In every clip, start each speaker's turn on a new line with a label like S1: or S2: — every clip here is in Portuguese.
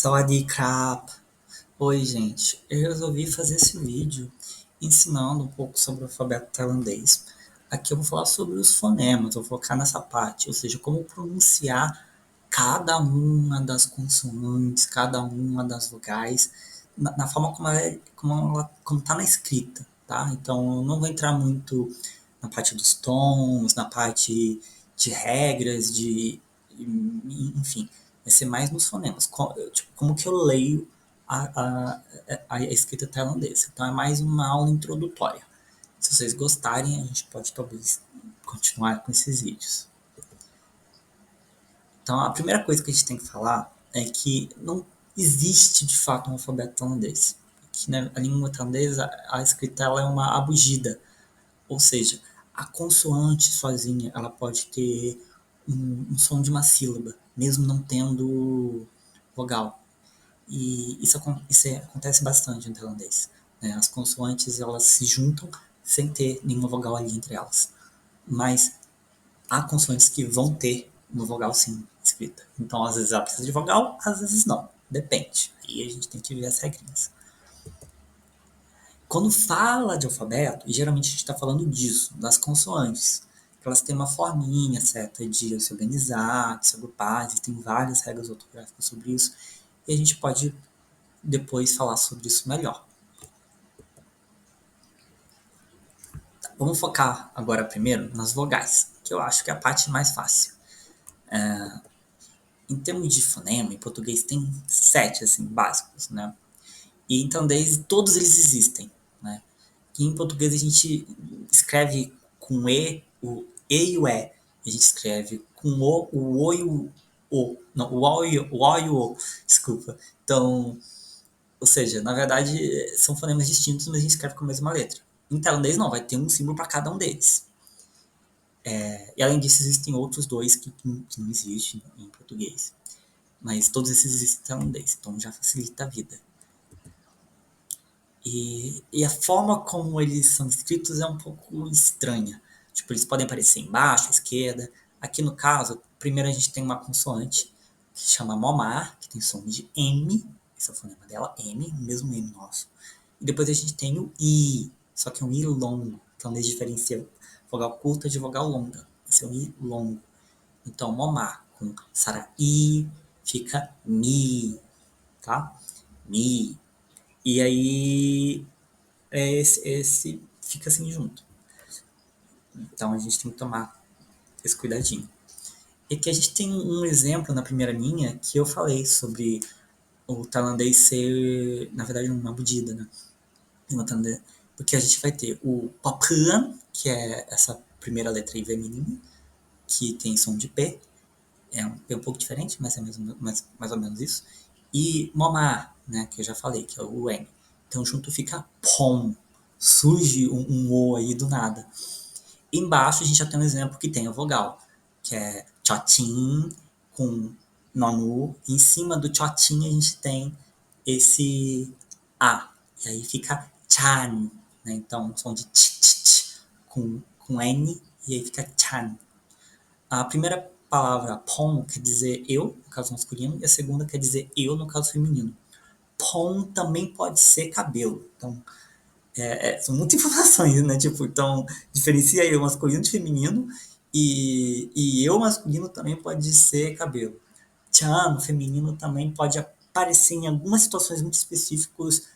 S1: Sawadee krap! Oi, gente. Eu resolvi fazer esse vídeo ensinando um pouco sobre o alfabeto tailandês. Aqui eu vou falar sobre os fonemas, eu vou focar nessa parte, ou seja, como pronunciar cada uma das consoantes, cada uma das vogais, na forma como tá na escrita, tá? Então eu não vou entrar muito na parte dos tons, na parte de regras, enfim, vai ser mais nos fonemas, como que eu leio a escrita tailandesa. Então é mais uma aula introdutória. Se vocês gostarem, a gente pode talvez continuar com esses vídeos. Então a primeira coisa que a gente tem que falar é que não existe de fato um alfabeto tailandês. Que na língua tailandesa a escrita ela é uma abugida, ou seja, a consoante sozinha ela pode ter um som de uma sílaba, mesmo não tendo vogal. E isso acontece bastante no tailandês, né? As consoantes elas se juntam sem ter nenhuma vogal ali entre elas. Mas há consoantes que vão ter uma vogal sim escrita. Então, às vezes ela precisa de vogal, às vezes não. Depende. Aí a gente tem que ver as regrinhas. Quando fala de alfabeto, e geralmente a gente está falando disso, das consoantes, que elas têm uma forminha certa de se organizar, de se agrupar, existem várias regras ortográficas sobre isso, e a gente pode depois falar sobre isso melhor. Vamos focar agora primeiro nas vogais, que eu acho que é a parte mais fácil. Em termos de fonema, em português tem 7, assim, básicos, né? E em tailandês todos eles existem, né? E em português a gente escreve com o E e o E. A gente escreve com o e o O. Não, o, desculpa. Então, ou seja, na verdade são fonemas distintos, mas a gente escreve com a mesma letra. Em tailandês não, vai ter um símbolo para cada um deles. E além disso, existem outros dois que não existem em português. Mas todos esses existem em tailandês, então já facilita a vida. E a forma como eles são escritos é um pouco estranha. Tipo, eles podem aparecer embaixo, à esquerda. Aqui no caso, primeiro a gente tem uma consoante que se chama momar, que tem som de M, esse é o fonema dela, M, mesmo M nosso. E depois a gente tem o I, só que é um I longo. Então eles diferenciam vogal curta de vogal longa. Esse é um I longo. Então, momar com sarai fica mi, tá? Mi. E aí esse fica assim junto. Então a gente tem que tomar esse cuidadinho. E aqui a gente tem um exemplo na primeira linha que eu falei sobre o tailandês ser, na verdade, uma medida, né? Porque a gente vai ter o papan, que é essa primeira letra I mínima, que tem som de P, é um pouco diferente, mas é mais ou menos isso. E momar, né, que eu já falei, que é o M. Então junto fica pom, surge um O aí do nada. Embaixo a gente já tem um exemplo que tem a vogal, que é chotin com nonu. Em cima do chotin a gente tem esse A. E aí fica chan. Né? Então, som de tch com N e aí fica chan. A primeira palavra, pon, quer dizer eu, no caso masculino, e a segunda quer dizer eu, no caso feminino. Pon também pode ser cabelo. Então, são muitas informações, né? Tipo, então, diferencia eu masculino de feminino e eu masculino também pode ser cabelo. Chan, feminino, também pode aparecer em algumas situações muito específicas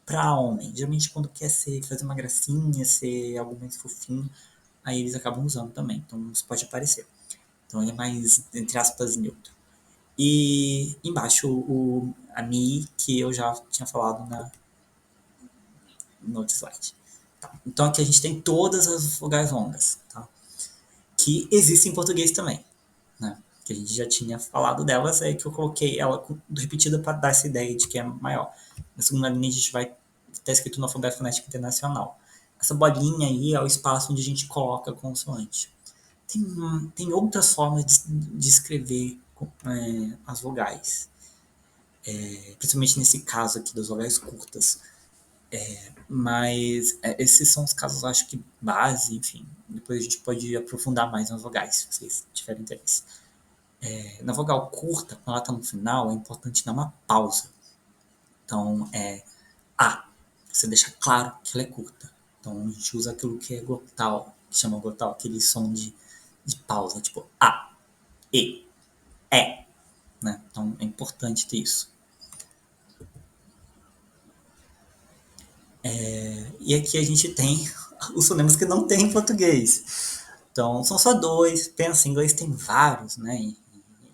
S1: para homem. Geralmente quando quer fazer uma gracinha, ser algo mais fofinho, aí eles acabam usando também. Então isso pode aparecer. Então ele é mais, entre aspas, neutro. E embaixo a Mi, que eu já tinha falado no outro slide. Tá. Então aqui a gente tem todas as vogais longas, tá? Que existem em português também, né? Que a gente já tinha falado delas, é que eu coloquei ela repetida para dar essa ideia de que é maior. Na segunda linha a gente vai estar escrito no alfabeto fonético internacional. Essa bolinha aí é o espaço onde a gente coloca a consoante. Tem outras formas de escrever as vogais, principalmente nesse caso aqui das vogais curtas. Mas esses são os casos, acho que base, enfim. Depois a gente pode aprofundar mais nas vogais, se vocês tiverem interesse. Na vogal curta, quando ela está no final, é importante dar uma pausa. Então, A. Você deixa claro que ela é curta. Então, a gente usa aquilo que é glotal, que chama glotal, aquele som de pausa, tipo A, E, E. Né? Então, é importante ter isso. E aqui a gente tem os fonemas que não tem em português. Então, são só dois. Pensa, em inglês tem vários, né?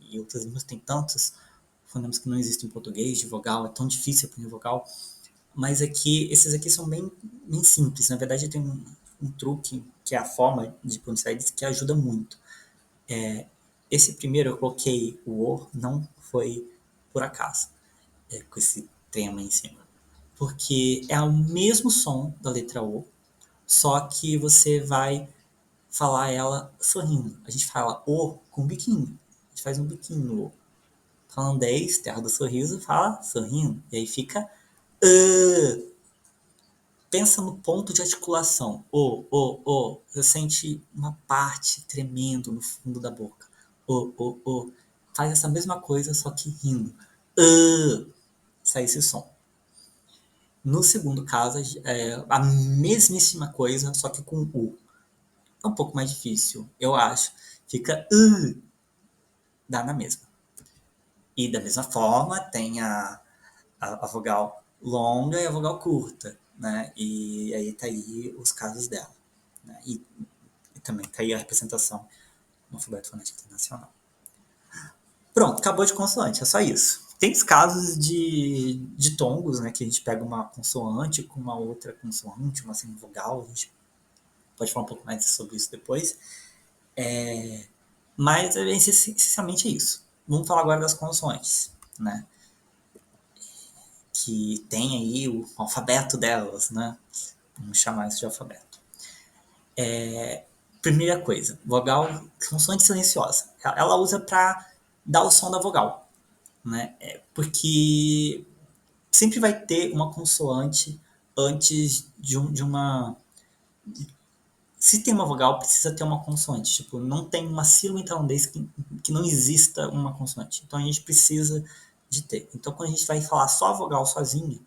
S1: E outras línguas tem tantos fonemas que não existem em português, de vogal. É tão difícil aprender vogal. Mas aqui, esses aqui são bem simples. Na verdade, tem um truque, que é a forma de pronunciar eles, que ajuda muito. Esse primeiro eu coloquei o O, não foi por acaso, com esse tema em cima. Porque é o mesmo som da letra O, só que você vai falar ela sorrindo. A gente fala O com biquinho. A gente faz um biquinho no O. Holandês, terra do sorriso, fala sorrindo. E aí fica pensa no ponto de articulação. O. Você sente uma parte tremendo no fundo da boca. O. Faz essa mesma coisa, só que rindo. Sai esse som. No segundo caso, é a mesmíssima coisa, só que com U. É um pouco mais difícil, eu acho. Fica dá na mesma. E da mesma forma, tem a vogal longa e a vogal curta, né? E aí tá aí os casos dela. Né? E também tá aí a representação no alfabeto fonético internacional. Pronto, acabou de consoante, é só isso. Tem os casos de tongos, né? Que a gente pega uma consoante com uma outra consoante, uma semivogal. A gente pode falar um pouco mais sobre isso depois. Mas essencialmente é isso. Vamos falar agora das consoantes, né? Que tem aí o alfabeto delas, né? Vamos chamar isso de alfabeto. Primeira coisa, vogal, consoante silenciosa. Ela usa para dar o som da vogal, né? Porque sempre vai ter uma consoante antes de uma. Se tem uma vogal, precisa ter uma consoante. Tipo, não tem uma sílaba em tailandês que não exista uma consoante. Então a gente precisa de ter. Então quando a gente vai falar só a vogal sozinha,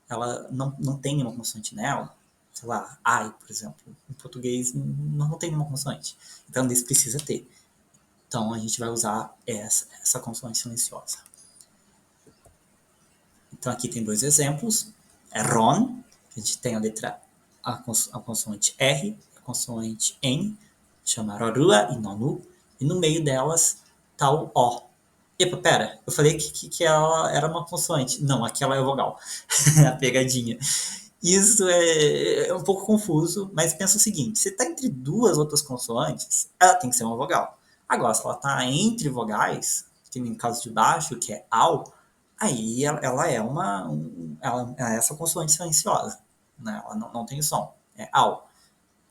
S1: ela não tem uma consoante nela. Sei lá, ai, por exemplo. Em português não tem uma consoante. Então tailandês precisa ter. Então a gente vai usar essa consoante silenciosa. Então aqui tem dois exemplos. É Ron, que a gente tem a letra a consoante R, a consoante N, chama Rorua e Nonu, e no meio delas tá o O. Epa, pera, eu falei que ela era uma consoante. Não, aquela é a vogal. A pegadinha. Isso é um pouco confuso, mas pensa o seguinte: se está entre duas outras consoantes, ela tem que ser uma vogal. Agora, se ela está entre vogais, que no caso de baixo, que é AU, aí ela é ela é essa consoante silenciosa. Né? Ela não tem som, é AU.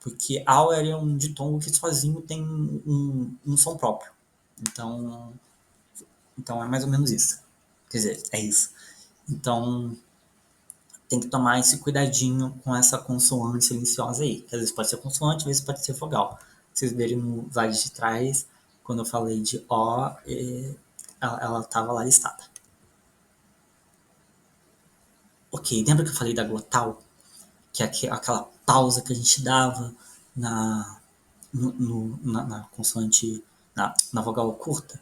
S1: Porque AU é um ditongo que sozinho tem um som próprio. Então é mais ou menos isso. Quer dizer, é isso. Então tem que tomar esse cuidadinho com essa consoante silenciosa aí. Que às vezes pode ser consoante, às vezes pode ser vogal. Vocês verem no slide de trás, quando eu falei de O, ela estava lá listada. Ok, lembra que eu falei da glotal? Que é aquela pausa que a gente dava na consoante, na vogal curta?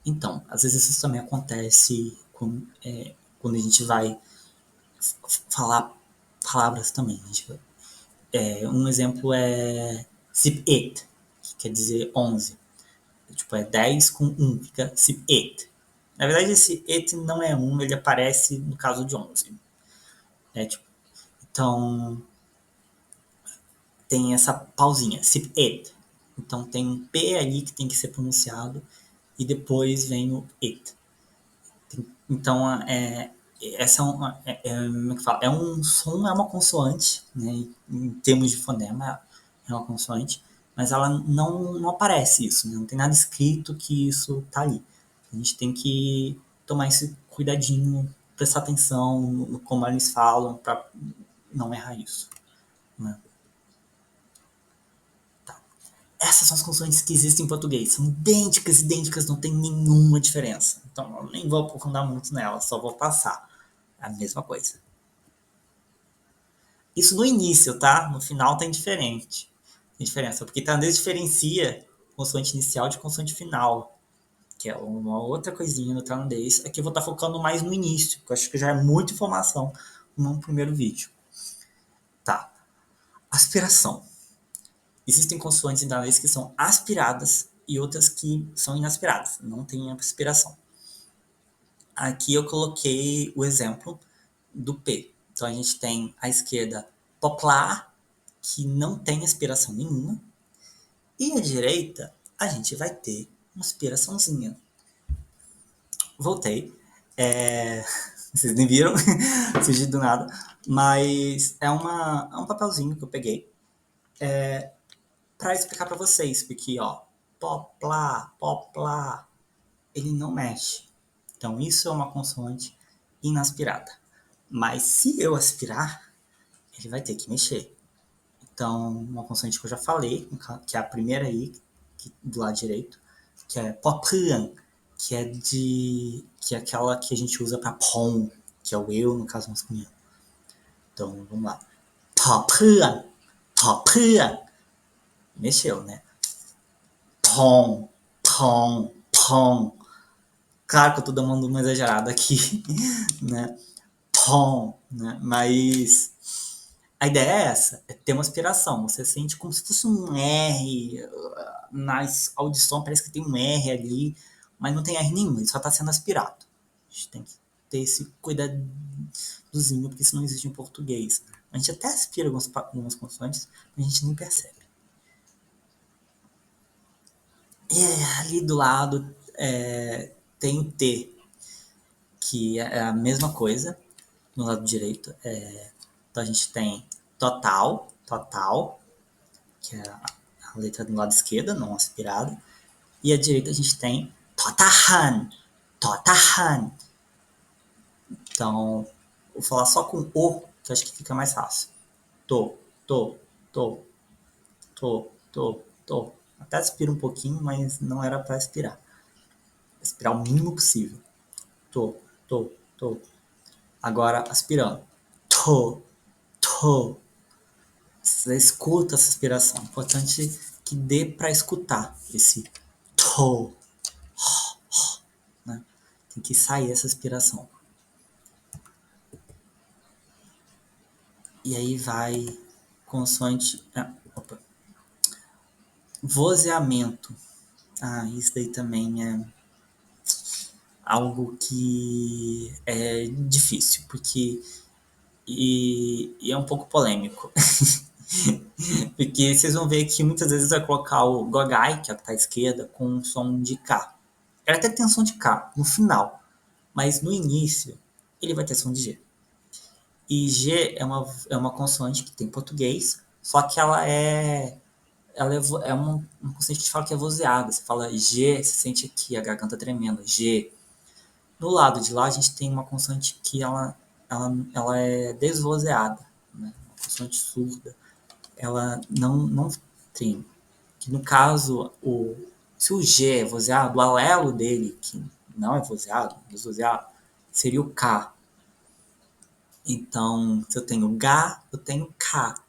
S1: Então, às vezes isso também acontece quando a gente vai falar palavras também. Um exemplo é sip it, que quer dizer 11. Tipo, é 10 com 1, fica sip it. Na verdade, esse it não é 1, ele aparece no caso de 11. Tipo, então, tem essa pausinha, sip it. Então, tem um P ali que tem que ser pronunciado e depois vem o it. Então, essa como é que fala? É um som, é uma consoante, né? Em termos de fonema, é uma consoante, mas ela não aparece isso, né? Não tem nada escrito que isso tá ali. A gente tem que tomar esse cuidadinho, prestar atenção no como eles falam, para não errar isso. Né? Tá. essas são as consoantes que existem em português. São idênticas, idênticas, não tem nenhuma diferença. Então, eu nem vou aprofundar muito nela, só vou passar. É a mesma coisa. Isso no início, tá? No final tem diferente. Tem diferença, porque tailandês diferencia consoante inicial de consoante final, que é uma outra coisinha no tailandês. Aqui eu vou estar focando mais no início, que eu acho que já é muita informação no primeiro vídeo. Tá. Aspiração. Existem consoantes em tailandês que são aspiradas e outras que são inaspiradas, não tem aspiração. Aqui eu coloquei o exemplo do P. Então a gente tem à esquerda poplar, que não tem aspiração nenhuma, e à direita a gente vai ter uma aspiraçãozinha. Voltei. Vocês nem viram, surgi do nada, mas é um papelzinho que eu peguei para explicar para vocês, porque ó, poplar, poplar, ele não mexe. Então isso é uma consoante inaspirada. Mas se eu aspirar, ele vai ter que mexer. Então, uma consoante que eu já falei, que é a primeira aí, do lado direito, que é poplan, que é aquela que a gente usa para pom, que é o eu no caso masculino. Então, vamos lá. Poplan, poplan. Mexeu, né? Pom, pom, pom. Claro que eu tô dando uma exagerada aqui, né? Pom, né? Mas a ideia é essa, é ter uma aspiração. Você sente como se fosse um R, na audição parece que tem um R ali, mas não tem R nenhum, ele só está sendo aspirado. A gente tem que ter esse cuidadozinho, porque isso não existe em português. A gente até aspira algumas consoantes, mas a gente nem percebe. E ali do lado tem o T, que é a mesma coisa, no lado direito. Então a gente tem total, total, que é a letra do lado esquerdo, não aspirada. E à direita a gente tem totahan, totahan. Então, vou falar só com o, que eu acho que fica mais fácil. To, to, to, to, to, to. Até aspira um pouquinho, mas não era para aspirar. Aspirar o mínimo possível. To, to, to. Agora, aspirando. To, to. Você escuta essa aspiração. Importante que dê para escutar esse to. Né? Tem que sair essa aspiração. E aí vai consoante. Vozeamento. Isso daí também é algo que é difícil, porque. E é um pouco polêmico. Porque vocês vão ver que muitas vezes vai colocar o gogai, que é o que está à esquerda, com um som de K. Ela até tem um som de K no final, mas no início ele vai ter som de G. E G é uma consoante que tem em português, só que ela é uma consoante que te fala que é vozeada. Você fala G, você sente aqui a garganta tremendo, G. No lado de lá a gente tem uma consoante que ela é desvozeada, né? Uma consoante surda. Ela não tem. Que no caso, se o G é vozeado, o alelo dele, que não é vozeado, desvozeado, seria o K. Então, se eu tenho G, eu tenho K.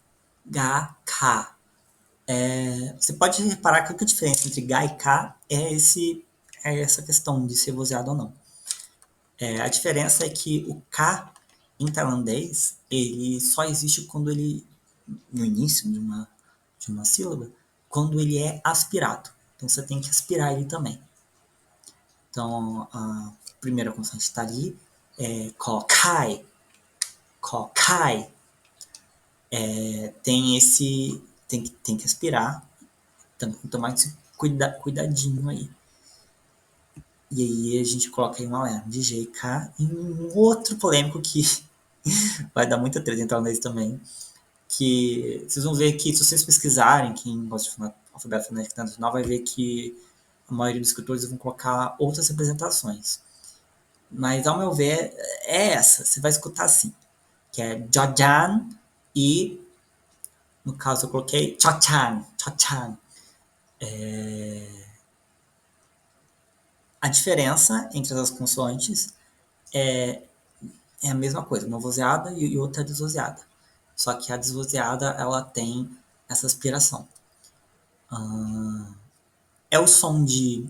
S1: G, K. Você pode reparar que a diferença entre G e K é essa questão de ser vozeado ou não. A diferença é que o K em tailandês, ele só existe quando ele, no início de uma sílaba, quando ele é aspirado. Então você tem que aspirar ele também. Então a primeira consoante está ali, kokai, kokai. Tem que aspirar, então tem que tomar esse cuidadinho aí. E aí a gente coloca aí um alerta de G e K e um outro polêmico que vai dar muita treta entrar nesse também, que vocês vão ver que se vocês pesquisarem, quem gosta de alfabeto fonético internacional vai ver que a maioria dos escritores vão colocar outras representações. Mas ao meu ver é essa, você vai escutar assim, que é Jojan e no caso eu coloquei Chochan, Chochan. A diferença entre as consoantes é a mesma coisa, uma vozeada e outra desvozeada. Só que a desvozeada, ela tem essa aspiração. É o som de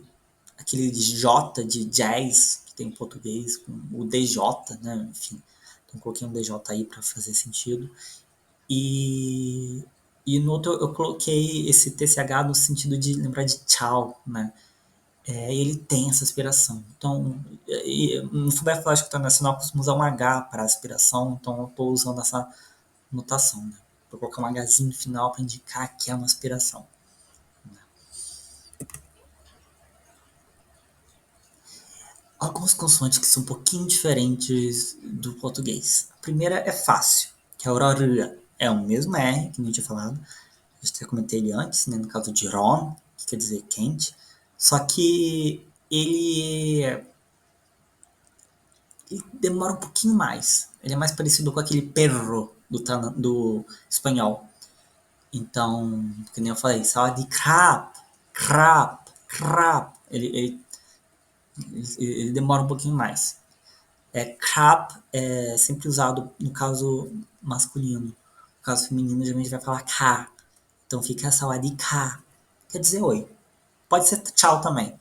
S1: aquele J de jazz que tem em português, com o DJ, né? Enfim, então coloquei um DJ aí para fazer sentido. E, e no outro eu coloquei esse TCH no sentido de lembrar de tchau, né? Ele tem essa aspiração. Então, no alfabeto flástico internacional costuma usar um H para aspiração, então eu estou usando essa notação, né? Vou colocar um Hzinho no final para indicar que é uma aspiração. Algumas consoantes que são um pouquinho diferentes do português. A primeira é fácil, que é a ororua. É o mesmo R que a gente tinha falado. Eu já comentei ele antes, né, no caso de Ron, que quer dizer quente. Só que ele demora um pouquinho mais. Ele é mais parecido com aquele perro do espanhol. Então, que nem eu falei, sala de crap, crap, crap. Ele demora um pouquinho mais. Crap é sempre usado no caso masculino. No caso feminino, geralmente vai falar K. Então fica sala de K. Quer dizer oi. Pode ser tchau também.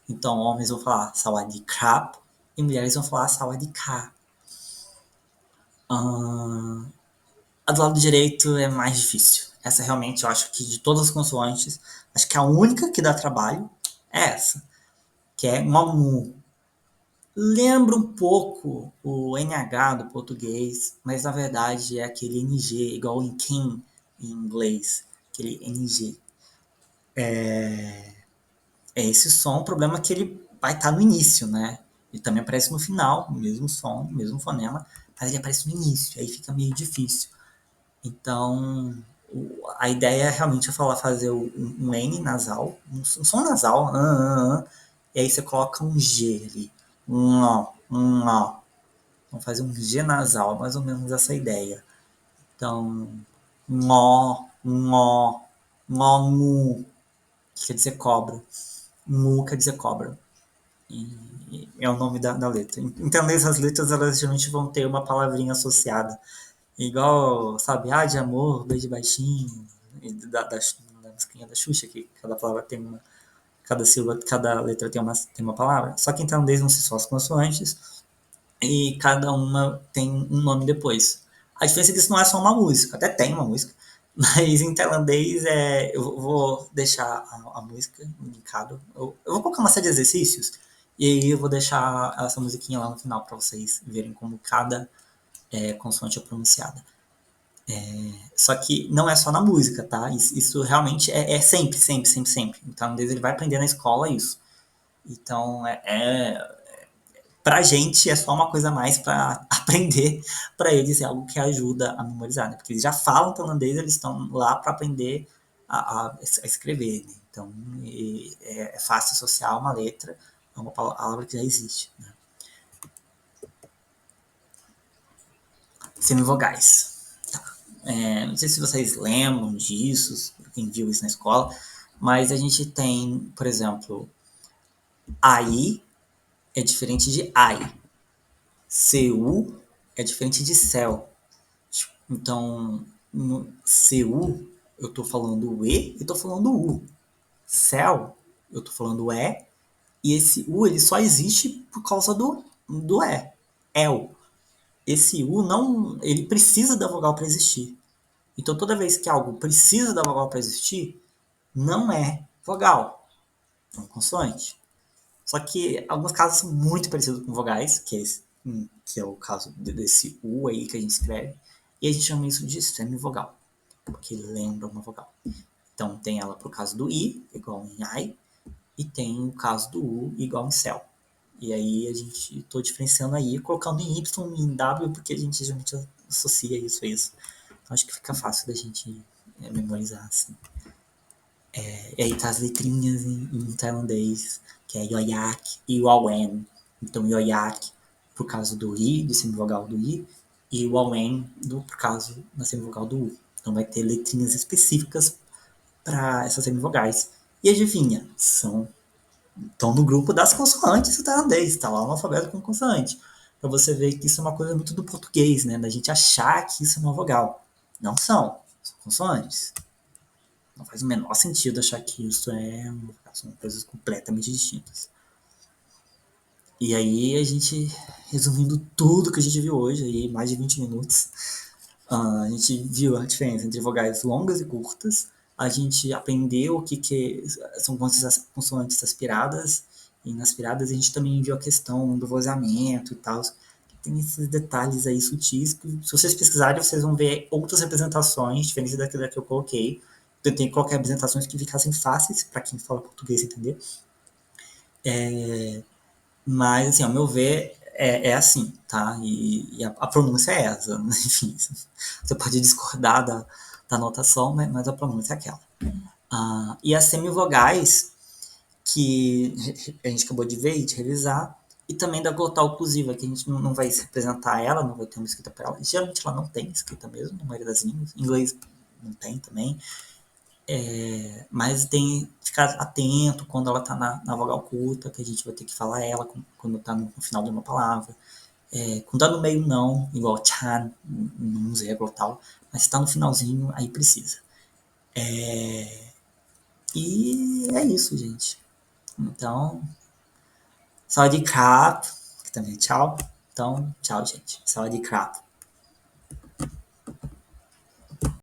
S1: Então, homens vão falar sala de crap e mulheres vão falar sala de K. A do lado direito é mais difícil. Essa realmente eu acho que de todas as consoantes, acho que a única que dá trabalho é essa, que é mamu. Lembra um pouco o NH do português, mas na verdade é aquele NG, igual em King em inglês, aquele NG. É esse som, o problema é que ele vai estar no início, né? Ele também aparece no final, o mesmo som, o mesmo fonema, mas ele aparece no início, aí fica meio difícil. Então, a ideia é realmente fazer um N nasal, um som nasal, e aí você coloca um G ali, um O, um O. Vamos fazer um G nasal, mais ou menos essa ideia. Então, ngó, ngó, ngó, ngu, que quer dizer cobra. Ngu quer dizer cobra. E é o nome da letra. Então, essas letras, elas geralmente vão ter uma palavrinha associada. Igual, sabe, de amor, beijo baixinho, da musiquinha da Xuxa, que cada palavra tem uma. Cada sílaba, cada letra tem uma palavra. Só que em tailandês vão ser só as consoantes e cada uma tem um nome depois. A diferença é que isso não é só uma música, até tem uma música, mas em tailandês eu vou deixar a música indicado. Eu vou colocar uma série de exercícios e aí eu vou deixar essa musiquinha lá no final para vocês verem como cada consoante é pronunciada. Só que não é só na música, tá? Isso realmente é sempre, sempre, sempre, sempre. Então, ele vai aprender na escola isso. Então, pra gente é só uma coisa a mais para aprender, para eles é algo que ajuda a memorizar, né? Porque eles já falam tailandês, eles estão lá para aprender a escrever, né? Então, é fácil associar uma letra a uma palavra que já existe, né? Semivogais. Não sei se vocês lembram disso, quem viu isso na escola, mas a gente tem, por exemplo, AI é diferente de ai. CU é diferente de céu. Então, no CU, eu estou falando o E e estou falando o U. Céu, eu estou falando o E, e esse U ele só existe por causa do E. El. Esse U não, ele precisa da vogal para existir. Então, toda vez que algo precisa da vogal para existir, não é vogal, é uma consoante. Só que alguns casos são muito parecidos com vogais, que é o caso desse U aí que a gente escreve, e a gente chama isso de semivogal, porque lembra uma vogal. Então tem ela pro caso do I, igual em I, e tem o caso do U, igual em céu. E aí a gente tô diferenciando aí, colocando em Y e em W, porque a gente geralmente associa isso a isso. Então acho que fica fácil da gente memorizar, assim. E aí tá as letrinhas em tailandês, que é Yoyak e Wawen. Então Yoyak por causa do I, do semivogal do I, e Wawen por causa da semivogal do U. Então vai ter letrinhas específicas para essas semivogais. E adivinha? Estão no grupo das consoantes do tailandês, tá lá o alfabeto com consoante. Pra você ver que isso é uma coisa muito do português, né? Da gente achar que isso é uma vogal. Não são consoantes. Não faz o menor sentido achar que isso são coisas completamente distintas. E aí a gente, resumindo tudo que a gente viu hoje, aí mais de 20 minutos, a gente viu a diferença entre vogais longas e curtas, a gente aprendeu o que são consoantes aspiradas, e nas aspiradas a gente também viu a questão do vozeamento e tal. Tem esses detalhes aí sutis que, se vocês pesquisarem, vocês vão ver outras representações diferentes daquela que eu coloquei. Eu tentei colocar representações que ficassem fáceis para quem fala português entender. Mas, assim, ao meu ver, é assim, tá? E a pronúncia é essa. Enfim, você pode discordar da notação, mas a pronúncia é aquela. E as semivogais, que a gente acabou de ver e de revisar, e também da glotal oclusiva, que a gente não vai representar ela, não vai ter uma escrita para ela. Geralmente ela não tem escrita mesmo, na maioria das línguas. Em inglês não tem também. Mas tem que ficar atento quando ela está na vogal curta, que a gente vai ter que falar ela quando está no final de uma palavra. Quando está no meio, não, igual chan, não usei a glotal, mas se está no finalzinho, aí precisa. E é isso, gente. Então, saúde crap, que também é tchau. Então, tchau, gente. Saúde crap.